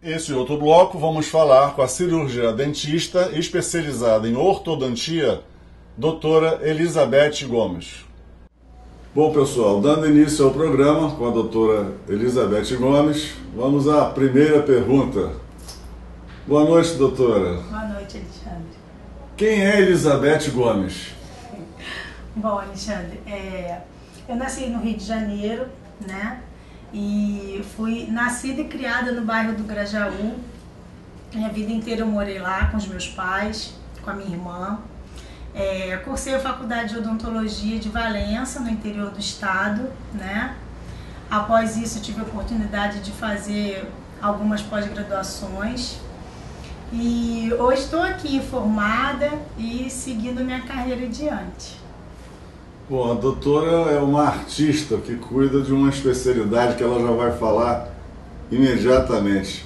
Esse outro bloco vamos falar com a cirurgiã dentista especializada em ortodontia, doutora Elizabeth Gomes. Bom, pessoal, dando início ao programa com a doutora Elizabeth Gomes, vamos à primeira pergunta. Boa noite, doutora. Boa noite, Alexandre. Quem é Elizabeth Gomes? Bom, Alexandre, eu nasci no Rio de Janeiro, né? E fui nascida e criada no bairro do Grajaú. Minha vida inteira eu morei lá com os meus pais, com a minha irmã. Cursei a faculdade de odontologia de Valença, no interior do estado, né? Após isso eu tive a oportunidade de fazer algumas pós-graduações. E hoje estou aqui formada e seguindo minha carreira adiante. Bom, a doutora é uma artista que cuida de uma especialidade que ela já vai falar imediatamente.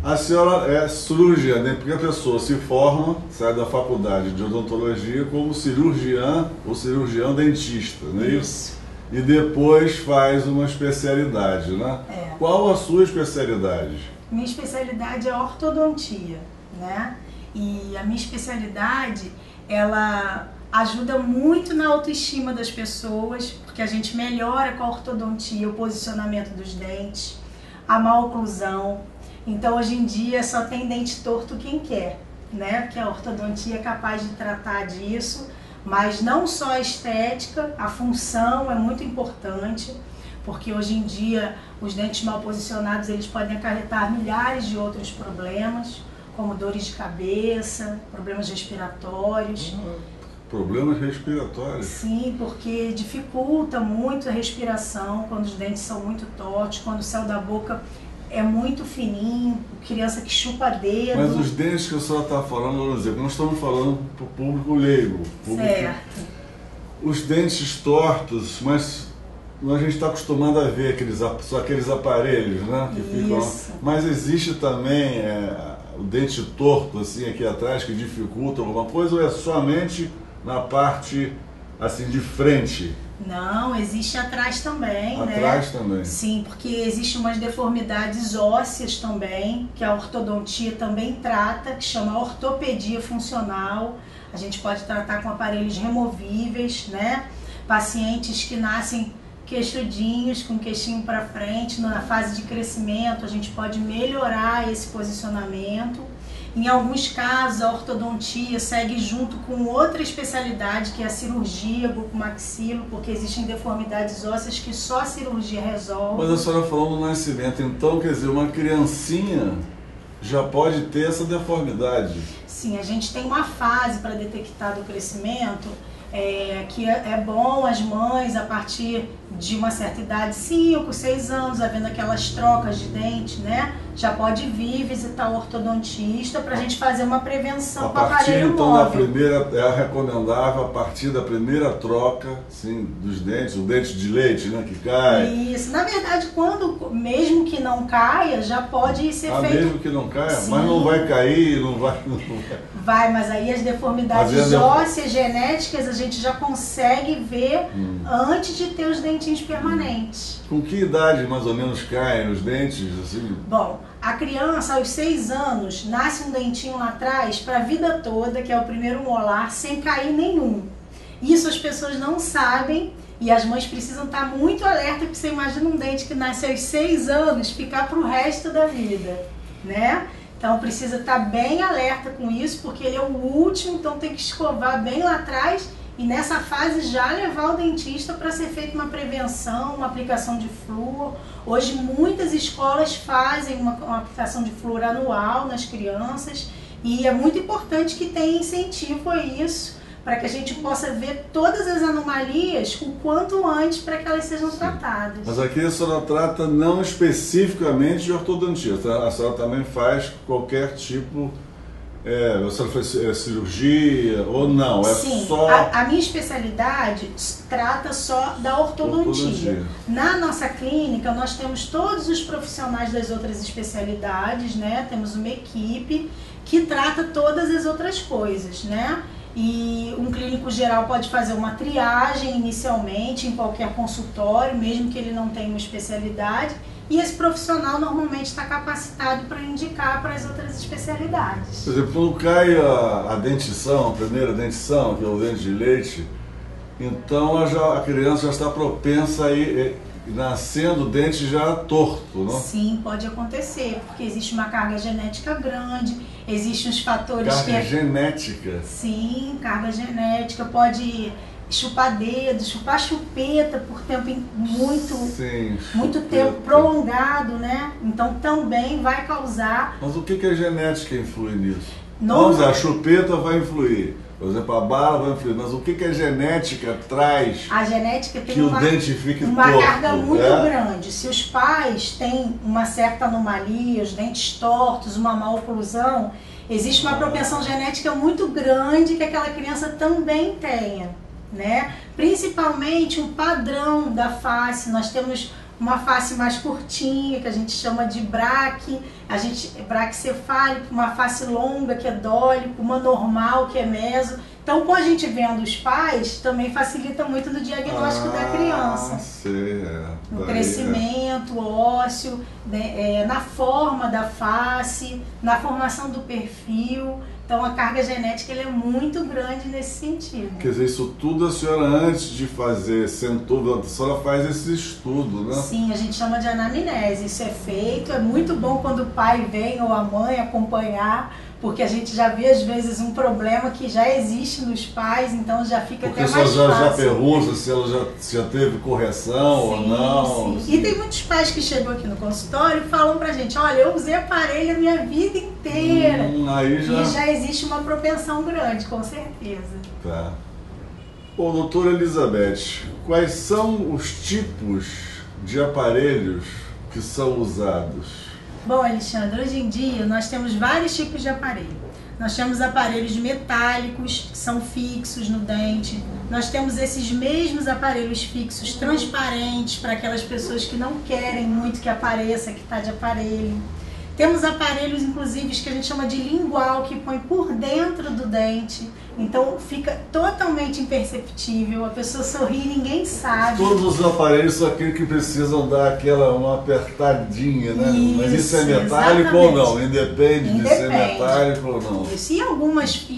A senhora é cirurgiã, né? Porque a pessoa se forma, sai da faculdade de odontologia como cirurgiã ou cirurgião dentista, não é isso? E depois faz uma especialidade, né? Qual a sua especialidade? Minha especialidade é ortodontia, né? E a minha especialidade, ela ajuda muito na autoestima das pessoas, porque a gente melhora com a ortodontia o posicionamento dos dentes, a maloclusão. Então hoje em dia só tem dente torto quem quer, né? Porque a ortodontia é capaz de tratar disso, mas não só a estética, a função é muito importante, porque hoje em dia os dentes mal posicionados eles podem acarretar milhares de outros problemas, como dores de cabeça, problemas respiratórios. Problemas respiratórios? Sim, porque dificulta muito a respiração quando os dentes são muito tortos, quando o céu da boca é muito fininho, criança que chupa dedo. Mas os dentes que a senhora está falando, vamos dizer, nós estamos falando para o público leigo. Certo. Os dentes tortos, mas a gente está acostumado a ver aqueles aparelhos, né? Que ficam, mas existe também o dente torto, assim, aqui atrás, que dificulta alguma coisa, ou é somente na parte, assim, de frente? Não, existe atrás também, né? Atrás também? Sim, porque existem umas deformidades ósseas também, que a ortodontia também trata, que chama ortopedia funcional. A gente pode tratar com aparelhos removíveis, né? Pacientes que nascem queixudinhos, com o queixinho para frente, na fase de crescimento, a gente pode melhorar esse posicionamento. Em alguns casos, a ortodontia segue junto com outra especialidade, que é a cirurgia bucomaxilo, porque existem deformidades ósseas que só a cirurgia resolve. Mas a senhora falou no nascimento, então, quer dizer, uma criancinha já pode ter essa deformidade? Sim, a gente tem uma fase para detectar do crescimento, que é bom as mães, a partir de uma certa idade, 5, 6 anos, havendo aquelas trocas de dente, né? Já pode vir visitar o ortodontista para a gente fazer uma prevenção com o aparelho então, móvel. É recomendável, a partir da primeira troca, sim, dos dentes, o dente de leite, né, que cai. Isso, na verdade, mesmo que não caia, já pode ser feito... Mesmo que não caia? Sim. Mas não vai cair, não vai... Vai, mas aí as deformidades ósseas genéticas a gente já consegue ver antes de ter os dentinhos permanentes. Com que idade mais ou menos caem os dentes? Assim? Bom, a criança aos 6 anos nasce um dentinho lá atrás para a vida toda, que é o primeiro molar, sem cair nenhum. Isso as pessoas não sabem e as mães precisam estar muito alertas, porque você imagina um dente que nasce aos 6 anos ficar para o resto da vida, né? Então precisa estar bem alerta com isso, porque ele é o último, então tem que escovar bem lá atrás e nessa fase já levar o dentista para ser feita uma prevenção, uma aplicação de flúor. Hoje muitas escolas fazem uma aplicação de flúor anual nas crianças e é muito importante que tenha incentivo a isso, para que a gente possa ver todas as anomalias o quanto antes para que elas sejam tratadas. Mas aqui a senhora trata não especificamente de ortodontia, a senhora também faz qualquer tipo, a senhora faz cirurgia ou não? Sim, só... a minha especialidade trata só da ortodontia. Na nossa clínica nós temos todos os profissionais das outras especialidades, né? Temos uma equipe que trata todas as outras coisas, né? E um clínico geral pode fazer uma triagem inicialmente em qualquer consultório, mesmo que ele não tenha uma especialidade, e esse profissional normalmente está capacitado para indicar para as outras especialidades. Por exemplo, quando cai a dentição, a primeira dentição, que é o dente de leite, então a criança já está propensa a ir nascendo o dente já torto, não? Sim, pode acontecer, porque existe uma carga genética grande, existem os fatores carga genética? Sim, carga genética, pode chupar dedo, chupar chupeta por tempo muito tempo prolongado, né? Então também vai causar... Mas o que a genética influi nisso? Vamos dizer, a chupeta vai influir. Por exemplo, a bala vai influir, mas o que a genética traz? A genética tem que o dente fique uma torto, carga muito grande. Se os pais têm uma certa anomalia, os dentes tortos, uma má oclusão, existe uma propensão genética muito grande que aquela criança também tenha, né? Principalmente um padrão da face. Nós temos uma face mais curtinha, que a gente chama de braquicefálico, uma face longa, que é dólico, uma normal, que é meso. Então, com a gente vendo os pais, também facilita muito no diagnóstico da criança. No crescimento ósseo, né, na forma da face, na formação do perfil. Então, a carga genética ela é muito grande nesse sentido. Quer dizer, isso tudo a senhora, antes de fazer, sentou, a senhora faz esse estudo, né? Sim, a gente chama de anamnese. Isso é feito, é muito bom quando o pai vem ou a mãe acompanhar, porque a gente já vê às vezes um problema que já existe nos pais, então já fica porque até mais fácil. Porque já pergunta se ela já teve correção ou não. Sim. E tem muitos pais que chegam aqui no consultório e falam pra gente, olha, eu usei aparelho a minha vida inteira. Aí já... E já existe uma propensão grande, com certeza. Tá. Bom, doutora Elizabeth, quais são os tipos de aparelhos que são usados? Bom, Alexandre, hoje em dia nós temos vários tipos de aparelho. Nós temos aparelhos metálicos, que são fixos no dente. Nós temos esses mesmos aparelhos fixos transparentes para aquelas pessoas que não querem muito que apareça que está de aparelho. Temos aparelhos, inclusive, que a gente chama de lingual, que põe por dentro do dente. Então fica totalmente imperceptível, a pessoa sorri e ninguém sabe. Todos os aparelhos são aqueles que precisam dar uma apertadinha, né? Mas isso é metálico exatamente. Ou não? Independe de ser metálico ou não. Isso. E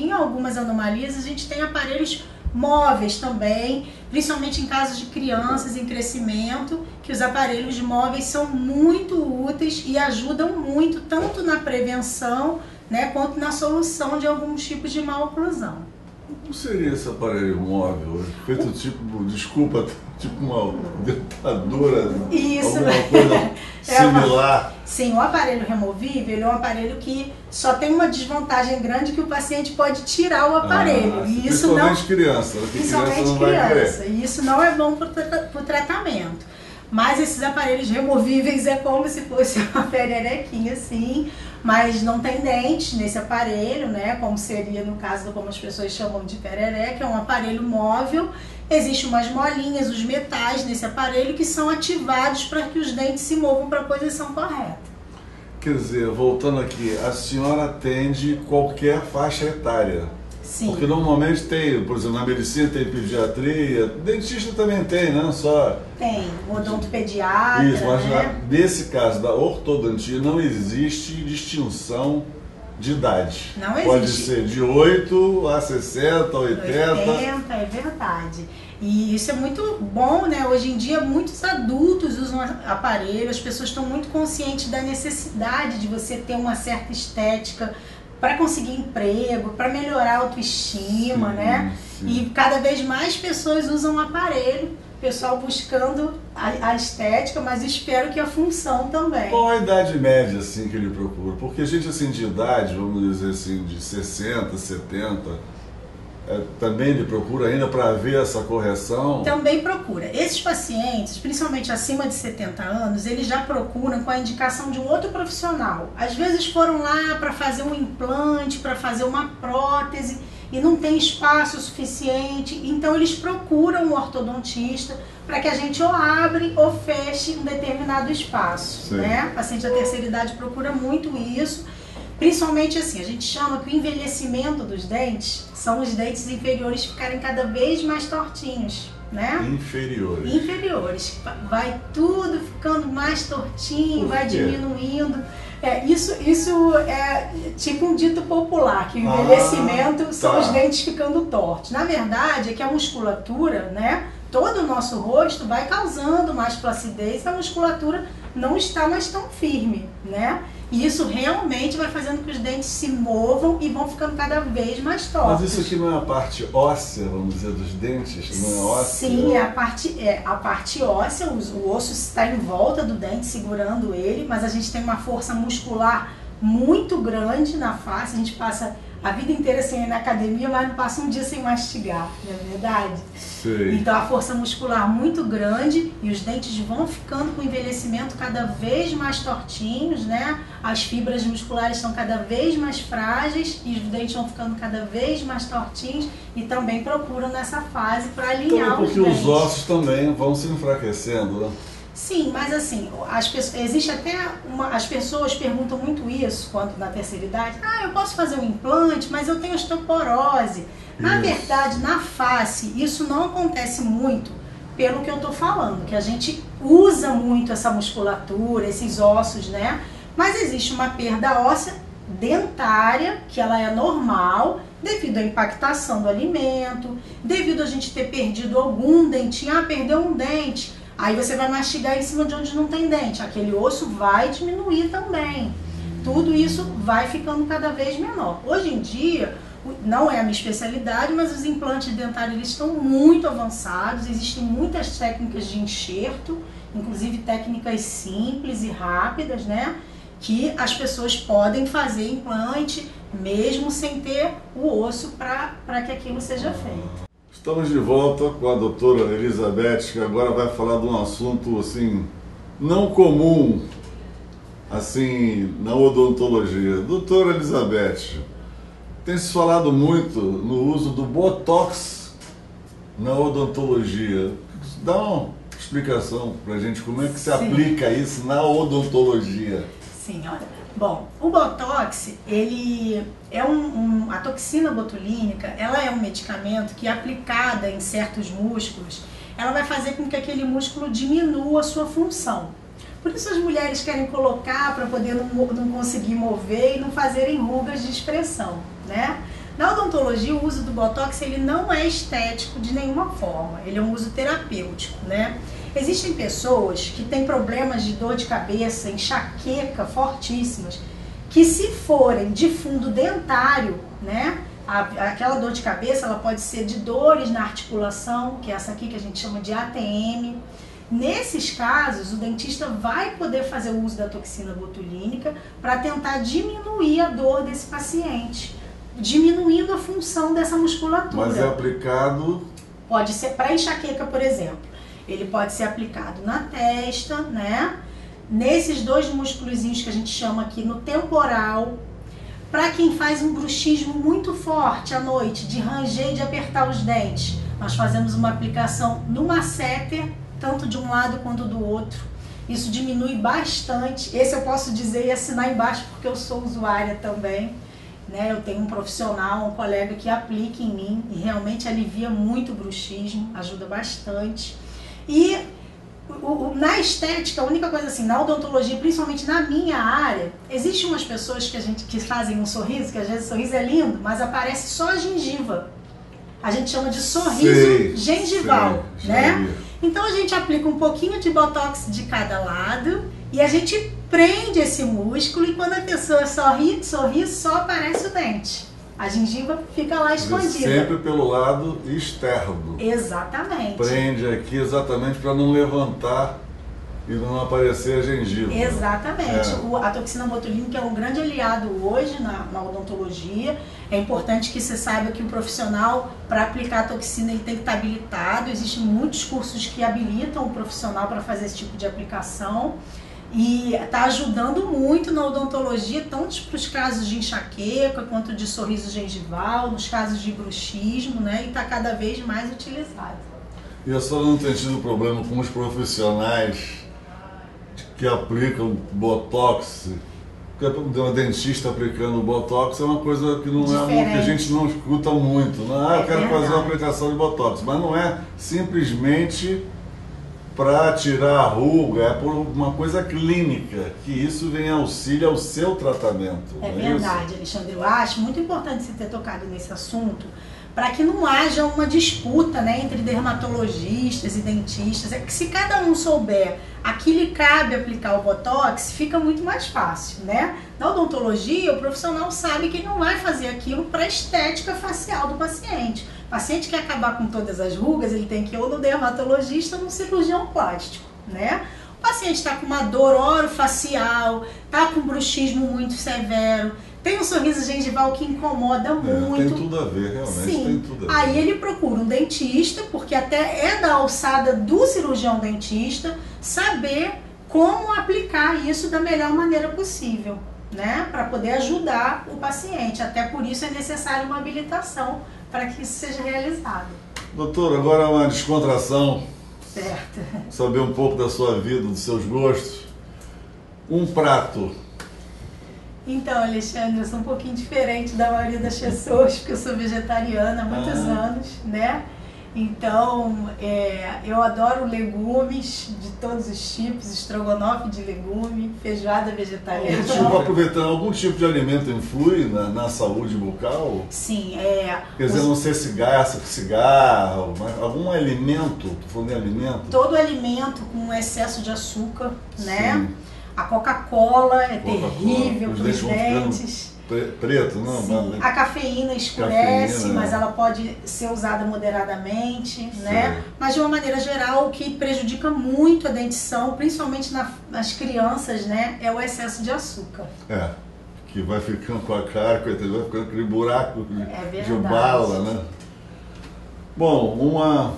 em algumas anomalias a gente tem aparelhos móveis também, principalmente em casos de crianças em crescimento, que os aparelhos móveis são muito úteis e ajudam muito tanto na prevenção, né, quanto na solução de alguns tipos de má oclusão. Como seria esse aparelho móvel? Feito tipo, desculpa, tipo uma dentadura, isso, alguma coisa similar? Sim, o aparelho removível ele é um aparelho que só tem uma desvantagem grande, que o paciente pode tirar o aparelho. E isso principalmente criança, principalmente criança. E isso não é bom para o tratamento. Mas esses aparelhos removíveis é como se fosse uma pererequinha assim, mas não tem dente nesse aparelho, né? Como seria no caso, como as pessoas chamam de perereca, é um aparelho móvel. Existem umas molinhas, os metais nesse aparelho que são ativados para que os dentes se movam para a posição correta. Quer dizer, voltando aqui, a senhora atende qualquer faixa etária? Sim. Porque normalmente tem, por exemplo, na medicina tem pediatria, dentista também tem, não só... Tem, odontopediatra, isso, mas né? Nesse caso da ortodontia não existe distinção de idade. Não existe. Pode ser de 8 a 60, 80. 80, é verdade. E isso é muito bom, né? Hoje em dia muitos adultos usam aparelho, as pessoas estão muito conscientes da necessidade de você ter uma certa estética para conseguir emprego, para melhorar a autoestima, né? Sim. E cada vez mais pessoas usam o aparelho, pessoal buscando a estética, mas espero que a função também. Qual a idade média assim que ele procura? Porque gente assim de idade, vamos dizer assim, de 60, 70, também ele procura ainda para ver essa correção? Também procura. Esses pacientes, principalmente acima de 70 anos, eles já procuram com a indicação de um outro profissional. Às vezes foram lá para fazer um implante, para fazer uma prótese e não tem espaço suficiente, então eles procuram um ortodontista para que a gente ou abre ou feche um determinado espaço, né? O paciente da terceira idade procura muito isso. Principalmente assim, a gente chama que o envelhecimento dos dentes são os dentes inferiores ficarem cada vez mais tortinhos. né? Inferiores. Inferiores. Vai tudo ficando mais tortinho, vai diminuindo. Isso é tipo um dito popular, que o envelhecimento são os dentes ficando tortos. Na verdade, é que a musculatura, né? Todo o nosso rosto vai causando mais flacidez, a musculatura não está mais tão firme, né? E isso realmente vai fazendo que os dentes se movam e vão ficando cada vez mais tortos. Mas isso aqui não é a parte óssea, vamos dizer, dos dentes? Não é óssea? Sim, é a parte óssea, o osso está em volta do dente, segurando ele, mas a gente tem uma força muscular muito grande na face, a gente passa a vida inteira sem ir na academia, mas não passa um dia sem mastigar, não é verdade? Sei. Então a força muscular muito grande e os dentes vão ficando com o envelhecimento cada vez mais tortinhos, né? As fibras musculares estão cada vez mais frágeis e os dentes vão ficando cada vez mais tortinhos e também procuram nessa fase para alinhar então, os dentes. porque os ossos também vão se enfraquecendo, né? Sim, mas assim, existe até as pessoas perguntam muito isso quando na terceira idade, eu posso fazer um implante, mas eu tenho osteoporose. Na verdade, na face, isso não acontece muito pelo que eu estou falando, que a gente usa muito essa musculatura, esses ossos, né? Mas existe uma perda óssea dentária, que ela é normal, devido à impactação do alimento, devido a gente ter perdido algum dentinho, perdeu um dente. Aí você vai mastigar em cima de onde não tem dente. Aquele osso vai diminuir também. Tudo isso vai ficando cada vez menor. Hoje em dia, não é a minha especialidade, mas os implantes dentários eles estão muito avançados. Existem muitas técnicas de enxerto, inclusive técnicas simples e rápidas, né? Que as pessoas podem fazer implante mesmo sem ter o osso para que aquilo seja feito. Estamos de volta com a doutora Elizabeth, que agora vai falar de um assunto assim, não comum assim, na odontologia. Doutora Elizabeth, tem se falado muito no uso do Botox na odontologia. Dá uma explicação para a gente como é que se aplica isso na odontologia. Sim, olha. Bom, o Botox, ele é a toxina botulínica, ela é um medicamento que aplicada em certos músculos, ela vai fazer com que aquele músculo diminua a sua função. Por isso as mulheres querem colocar para poder não conseguir mover e não fazerem rugas de expressão, né? Na odontologia, o uso do Botox ele não é estético de nenhuma forma, ele é um uso terapêutico, né? Existem pessoas que têm problemas de dor de cabeça, enxaqueca fortíssimas, que se forem de fundo dentário, né? Aquela dor de cabeça ela pode ser de dores na articulação, que é essa aqui que a gente chama de ATM. Nesses casos, o dentista vai poder fazer o uso da toxina botulínica para tentar diminuir a dor desse paciente, diminuindo a função dessa musculatura. Mas é aplicado? Pode ser para enxaqueca, por exemplo. Ele pode ser aplicado na testa, né? Nesses dois músculozinhos que a gente chama aqui no temporal. Para quem faz um bruxismo muito forte à noite, de ranger e de apertar os dentes, nós fazemos uma aplicação no masseter, tanto de um lado quanto do outro. Isso diminui bastante. Esse eu posso dizer e assinar embaixo porque eu sou usuária também. Né? Eu tenho um profissional, um colega que aplica em mim e realmente alivia muito o bruxismo, ajuda bastante. E na estética, a única coisa assim, na odontologia, principalmente na minha área, existem umas pessoas que fazem um sorriso, que às vezes o sorriso é lindo, mas aparece só a gengiva. A gente chama de sorriso gengival, né? Então a gente aplica um pouquinho de Botox de cada lado e a gente prende esse músculo e quando a pessoa sorri, só aparece o dente. A gengiva fica lá escondida. Sempre pelo lado externo. Exatamente. Prende aqui exatamente para não levantar e não aparecer a gengiva. Exatamente. A toxina botulínica é um grande aliado hoje na odontologia. É importante que você saiba que o profissional, para aplicar a toxina, ele tem que estar habilitado. Existem muitos cursos que habilitam o profissional para fazer esse tipo de aplicação. E está ajudando muito na odontologia, tanto para os casos de enxaqueca, quanto de sorriso gengival, nos casos de bruxismo, né? E está cada vez mais utilizado. E a senhora não tem tido problema com os profissionais que aplicam Botox Porque uma dentista aplicando Botox é uma coisa que não Diferente. é que a gente não escuta muito. Não, eu quero verdade. fazer uma aplicação de Botox, mas não é simplesmente para tirar a ruga, é por uma coisa clínica, que isso vem auxílio ao seu tratamento. É não verdade, isso? Alexandre. Eu acho muito importante você ter tocado nesse assunto, para que não haja uma disputa, né, entre dermatologistas e dentistas. É que se cada um souber a que lhe cabe aplicar o Botox, fica muito mais fácil, né? Na odontologia, o profissional sabe que ele não vai fazer aquilo para a estética facial do paciente. O paciente quer acabar com todas as rugas, ele tem que ir ou no dermatologista ou no cirurgião plástico, né? O paciente está com uma dor orofacial, está com bruxismo muito severo, tem um sorriso gengival que incomoda muito. Tem tudo a ver, realmente. Sim. Tem tudo a ver. Aí ele procura um dentista, porque até é da alçada do cirurgião dentista saber como aplicar isso da melhor maneira possível, né? Para poder ajudar o paciente. Até por isso é necessário uma habilitação para que isso seja realizado. Doutor, agora uma descontração, Certo. saber um pouco da sua vida, dos seus gostos. Um prato. Então, Alexandre, eu sou um pouquinho diferente da maioria das pessoas, porque eu sou vegetariana há muitos anos, né? Então, eu adoro legumes de todos os tipos, estrogonofe de legume, feijoada vegetariana. Aproveitando, algum tipo de alimento influi na saúde bucal? Sim, Quer dizer, não sei cigarro, mas algum alimento, tô falando de alimento? todo alimento com excesso de açúcar, né? Sim. A Coca-Cola é Coca-Cola, terrível os para os dentes vão ficando dentes. Preto, não? Sim, a cafeína escurece, Cafeína, mas ela pode ser usada moderadamente, né? Mas de uma maneira geral, o que prejudica muito a dentição, principalmente nas crianças, né, é o excesso de açúcar. Que vai ficando com a cara, coitado, vai ficando aquele buraco É de verdade. bala, né? Bom,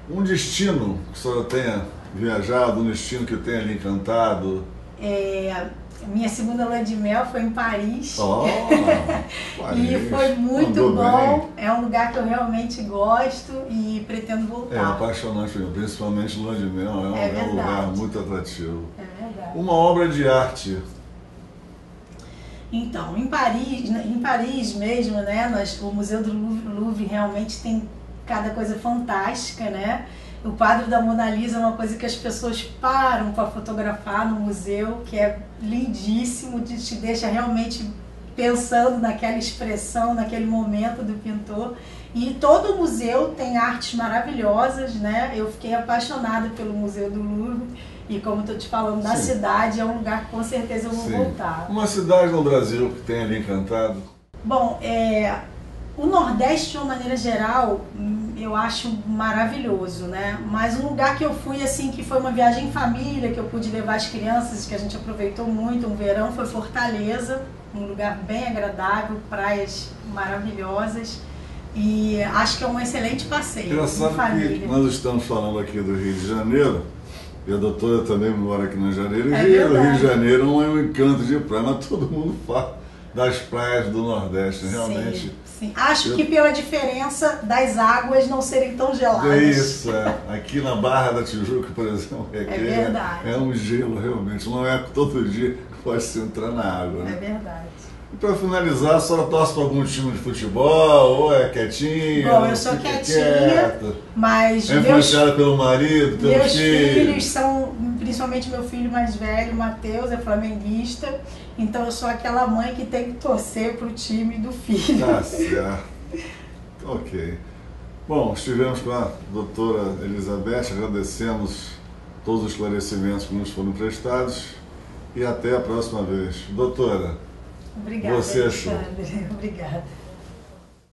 um destino que a senhora tenha viajado, um destino que tenha lhe encantado. Minha segunda lua de mel foi em Paris. Paris. E foi muito Andou bom. bem. É um lugar que eu realmente gosto e pretendo voltar. É apaixonante, principalmente lua de mel, é um lugar muito atrativo. É verdade. Uma obra de arte. Então, em Paris mesmo, né, o Museu do Louvre realmente tem cada coisa fantástica, né? O quadro da Mona Lisa é uma coisa que as pessoas param para fotografar no museu, que é lindíssimo, te deixa realmente pensando naquela expressão, naquele momento do pintor. E todo o museu tem artes maravilhosas, né? Eu fiquei apaixonada pelo Museu do Louvre. E como estou te falando, na cidade é um lugar que com certeza eu vou voltar. Uma cidade no Brasil que tenha lhe encantado? Bom, o Nordeste, de uma maneira geral, eu acho maravilhoso, né? Mas um lugar que eu fui, assim, que foi uma viagem em família, que eu pude levar as crianças, que a gente aproveitou muito, um verão, foi Fortaleza, um lugar bem agradável, praias maravilhosas. E acho que é um excelente passeio em Engraçado família. que nós estamos falando aqui do Rio de Janeiro, e a doutora também mora aqui no Janeiro, e o verdade. Rio de Janeiro não é um encanto de praia, mas todo mundo fala das praias do Nordeste, realmente. Sim. Acho que pela diferença das águas não serem tão geladas. É isso, Aqui na Barra da Tijuca, por exemplo, verdade. É um gelo realmente, não é todo dia que pode se entrar na água. Né? É verdade. E para finalizar, a senhora torce para algum time de futebol, ou é quietinha? Bom, eu sou quietinha, mas é influenciada pelo marido, pelos meus filhos filhos são, principalmente meu filho mais velho, Matheus, é flamenguista, então eu sou aquela mãe que tem que torcer pro time do filho. Tá certo. Ok. Bom, estivemos com a doutora Elizabeth, agradecemos todos os esclarecimentos que nos foram prestados e até a próxima vez. Doutora, Obrigada, você achou? Alexandre. Obrigada.